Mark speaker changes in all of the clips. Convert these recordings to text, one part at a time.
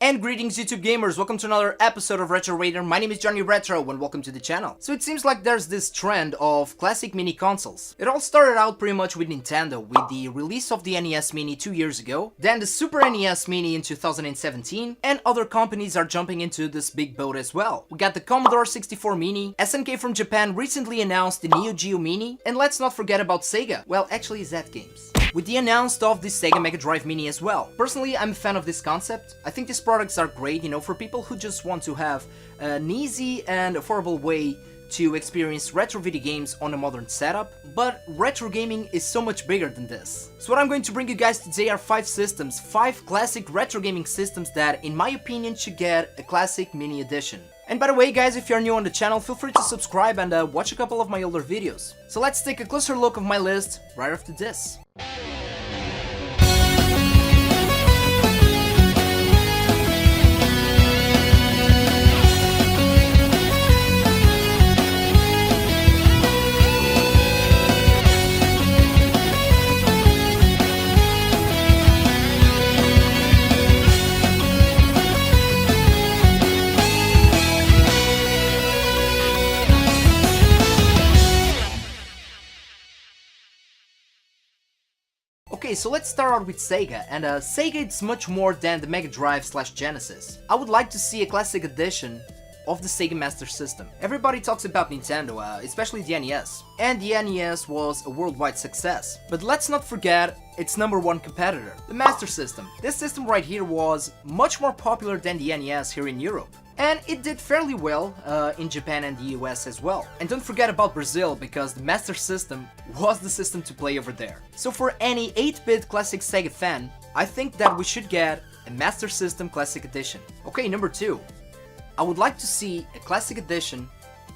Speaker 1: And greetings YouTube gamers, welcome to another episode of Retro Raider. My name is Johnny Retro and welcome to the channel. So it seems like there's this trend of classic mini consoles. It all started out pretty much with Nintendo, with the release of the NES Mini 2 years ago, then the Super NES Mini in 2017, and other companies are jumping into this big boat as well. We got the Commodore 64 Mini, SNK from Japan recently announced the Neo Geo Mini, and let's not forget about Sega. Well, actually Z-Games. With the announced of the Sega Mega Drive Mini as well. Personally, I'm a fan of this concept. I think these products are great, for people who just want to have an easy and affordable way to experience retro video games on a modern setup, but retro gaming is so much bigger than this. So what I'm going to bring you guys today are 5 systems, 5 classic retro gaming systems that, in my opinion, should get a classic mini edition. And by the way guys, if you're new on the channel, feel free to subscribe and watch a couple of my older videos. So let's take a closer look of my list right after this. Okay, so let's start out with Sega, and Sega it's much more than the Mega Drive / Genesis. I would like to see a classic edition of the Sega Master System. Everybody talks about Nintendo, especially the NES, and the NES was a worldwide success. But let's not forget its #1 competitor, the Master System. This system right here was much more popular than the NES here in Europe. And it did fairly well in Japan and the US as well. And don't forget about Brazil, because the Master System was the system to play over there. So for any 8-bit classic Sega fan, I think that we should get a Master System Classic Edition. Okay, number 2. I would like to see a Classic Edition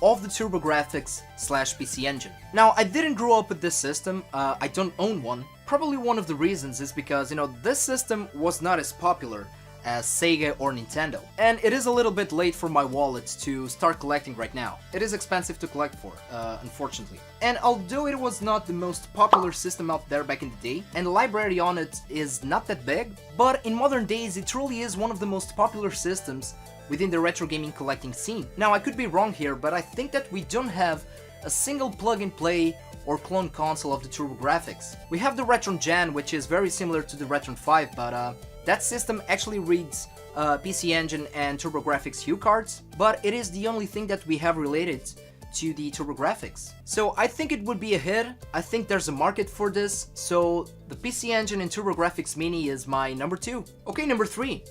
Speaker 1: of the TurboGrafx / PC Engine. Now, I didn't grow up with this system, I don't own one. Probably one of the reasons is because, this system was not as popular as Sega or Nintendo. And it is a little bit late for my wallet to start collecting right now. It is expensive to collect for, unfortunately. And although it was not the most popular system out there back in the day, and the library on it is not that big, but in modern days it truly is one of the most popular systems within the retro gaming collecting scene. Now I could be wrong here, but I think that we don't have a single plug-and-play or clone console of the TurboGrafx. We have the Retron Gen, which is very similar to the Retron 5, but that system actually reads PC Engine and TurboGrafx Hue cards, but it is the only thing that we have related to the TurboGrafx. So I think it would be a hit, I think there's a market for this, so the PC Engine and TurboGrafx Mini is my number 2. Okay, number 3.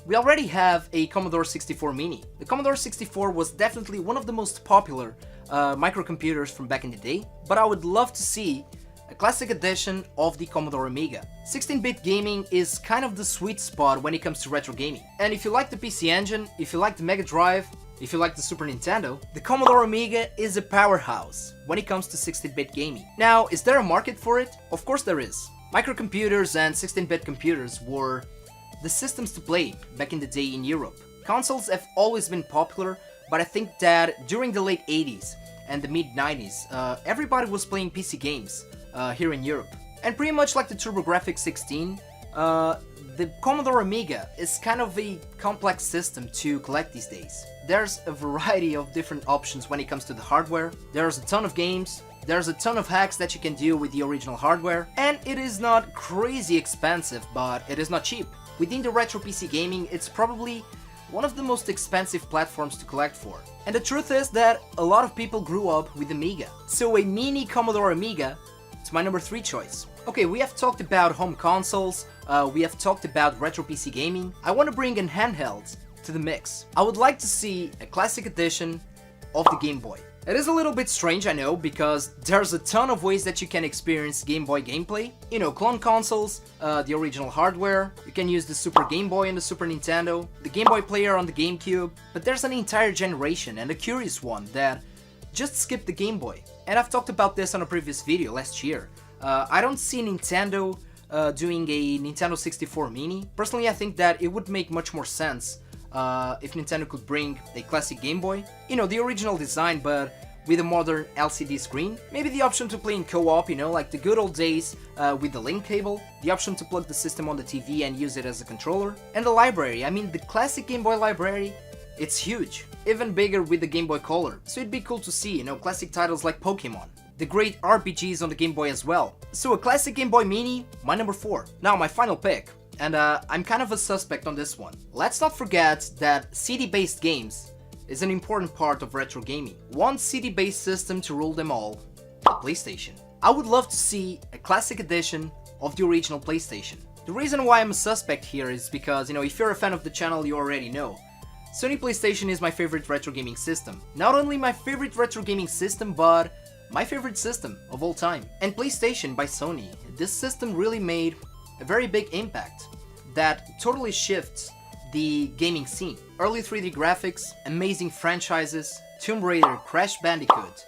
Speaker 1: We already have a Commodore 64 Mini. The Commodore 64 was definitely one of the most popular microcomputers from back in the day, but I would love to see a classic edition of the Commodore Amiga. 16-bit gaming is kind of the sweet spot when it comes to retro gaming. And if you like the PC Engine, if you like the Mega Drive, if you like the Super Nintendo, the Commodore Amiga is a powerhouse when it comes to 16-bit gaming. Now, is there a market for it? Of course there is. Microcomputers and 16-bit computers were the systems to play back in the day in Europe. Consoles have always been popular, but I think that during the late 80s and the mid 90s, everybody was playing PC games here in Europe. And pretty much like the TurboGrafx 16, the Commodore Amiga is kind of a complex system to collect these days. There's a variety of different options when it comes to the hardware. There's a ton of games, there's a ton of hacks that you can do with the original hardware, and it is not crazy expensive, but it is not cheap. Within the retro PC gaming, it's probably one of the most expensive platforms to collect for. And the truth is that a lot of people grew up with Amiga. So a mini Commodore Amiga, it's my number 3 choice. Okay, we have talked about home consoles, we have talked about retro PC gaming. I want to bring in handhelds to the mix. I would like to see a classic edition of the Game Boy. It is a little bit strange, I know, because there's a ton of ways that you can experience Game Boy gameplay. Clone consoles, the original hardware, you can use the Super Game Boy and the Super Nintendo, the Game Boy player on the GameCube, but there's an entire generation, and a curious one, that just skipped the Game Boy. And I've talked about this on a previous video last year. I don't see Nintendo doing a Nintendo 64 Mini. Personally, I think that it would make much more sense if Nintendo could bring a classic Game Boy. The original design, but with a modern LCD screen, maybe the option to play in co-op, you know, like the good old days with the link cable, the option to plug the system on the TV and use it as a controller, and the library. I mean, the classic Game Boy library, it's huge, even bigger with the Game Boy Color, so it'd be cool to see, you know, classic titles like Pokemon, the great RPGs on the Game Boy as well. So a classic Game Boy Mini, my number 4. Now my final pick, and I'm kind of a suspect on this one. Let's not forget that CD-based games is an important part of retro gaming. One CD-based system to rule them all, the PlayStation. I would love to see a classic edition of the original PlayStation. The reason why I'm a suspect here is because, you know, if you're a fan of the channel, you already know. Sony PlayStation is my favorite retro gaming system. Not only my favorite retro gaming system, but my favorite system of all time. And PlayStation by Sony, this system really made a very big impact that totally shifts the gaming scene. Early 3D graphics, amazing franchises, Tomb Raider, Crash Bandicoot,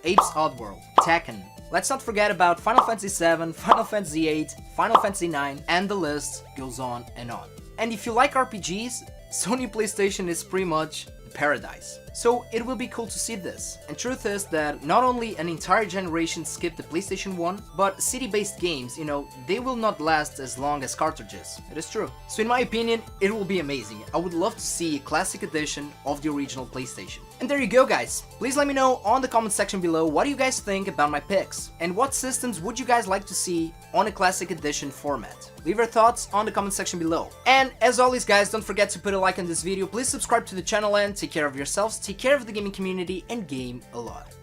Speaker 1: Apes Oddworld, Tekken. Let's not forget about Final Fantasy VII, Final Fantasy VIII, Final Fantasy IX, and the list goes on and on. And if you like RPGs, Sony PlayStation is pretty much paradise. So it will be cool to see this. And truth is that not only an entire generation skipped the PlayStation 1, but CD-based games, you know, they will not last as long as cartridges. It is true. So in my opinion, it will be amazing. I would love to see a classic edition of the original PlayStation. And there you go, guys. Please let me know on the comment section below what do you guys think about my picks, and what systems would you guys like to see on a classic edition format. Leave your thoughts on the comment section below. And as always, guys, don't forget to put a like on this video, please subscribe to the channel, and take care of yourselves, take care of the gaming community, and game a lot.